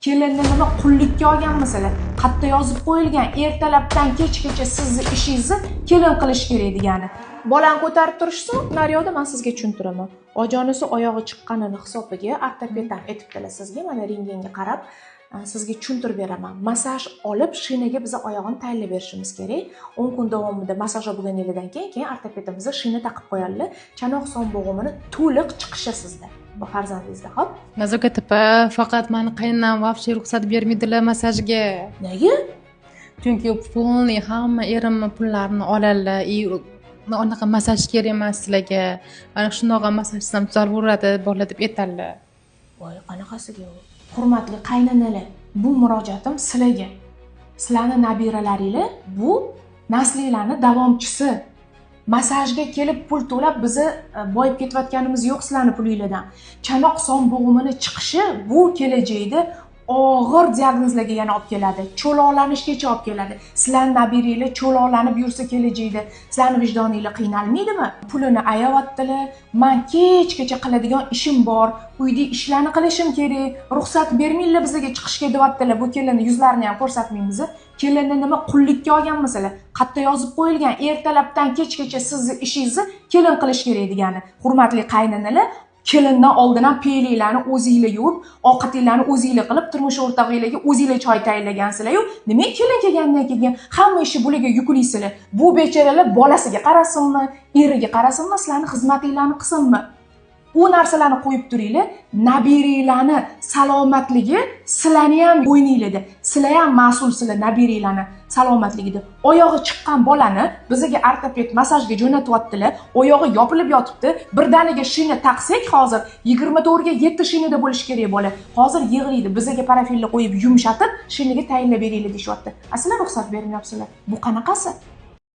Kelinni nima qullikka olganmisizlar? Xatda yozib qo'yilgan, ertalabdan kechgacha sizni ishingizni kelin qilish kerak degani. Bolani ko'tarib turishsin, naryoqda men sizga tushuntiraman. Ojonisi oyog'i chiqqanini hisobiga ortopeddan aytibdilar sizga, mana rentgenga qarab sizga tushuntirib beraman. Massaj olib, shinaga biz oyog'ini tayinlab berishimiz kerak. 10 kun davomida massaj bo'lganingizdan keyin ortopedimiz shina taqib qo'yadilar. Chanoq son bo'g'imini to'liq chiqishi sizda. Bu farzandingizda, xo'p? Nazokat opa, faqat meni qaynonam вообще ruxsat bermaydilar massajga. Nega? Chunki polniy hamma erimni pullarini oladilar. Unaqa massaj kerak emas sizlarga. Mana shunaqa massaj qilsam tuzalveradi, bolalar deb aytadilar. Voy, qanaqasiga u? Hurmatli qaynonalar, bu murojaatim sizlarga. Sizlarning nabiralaringiz bu naslinglarning davomchisi. Massajga kelib pul to'lab bizni boyib ketayotganimiz yo'q sizlarning pulingizdan. Chanoq son bo'g'imini chiqishi bu kelajakda og'ir diagnozlarga yana olib keladi. Cho'loqlanishgacha olib keladi. Sizlarning nabiringlar cho'loqlanib yursa kelajakda sizlarning vijdoninglar qiynalmaydimi? Pulini ayayotdilar. Men kechgacha qiladigan ishim bor. Uyda ishlarni qilishim kerak. Ruxsat bermanglar bizga chiqishga deyaptilar. Bu kelinni yuzlarini ham ko'rsatmaymiz. Kelinni nima qullikka olganmisizlar? Xatda yozib qo'yilgan, ertalabdan kechgacha sizni ishingizni kelin qilish kerak degani. Hurmatli qaynonalar, kelindan oldin ham peyliklarni o'zingizlar yuvib, ovqatinglarni o'zingizlar qilib, turmush o'rtog'inglarga o'zingizlar choy tayyorlagansizlar-yu, nima kelin kelgandan keyin hamma ishni bularga yuklaysizlar. Bu bechoralar bolasiga qarasinmi, eriga qarasinmi, sizlarning xizmatinglarni qilsinmi? U narsalarni qo'yib turinglar, nabiringlarni salomatligi sizlarni ham bo'yninglarda. Sizlar ham mas'ulsizlar nabiringlarni salomatligida. Oyog'i chiqqan bolani bizga ortoped massajga jo'natyaptilar. Oyog'i yopilib yotibdi. Birdaniga shina taqsak hozir 24 ga 7 shinada bo'lish kerak bola. Hozir yig'laydi. Bizga parafilni qo'yib yumshatib, shinaga tayinlab beringlar deyapti. Sizlar ruxsat bermayapsizlar. Bu qanaqasi?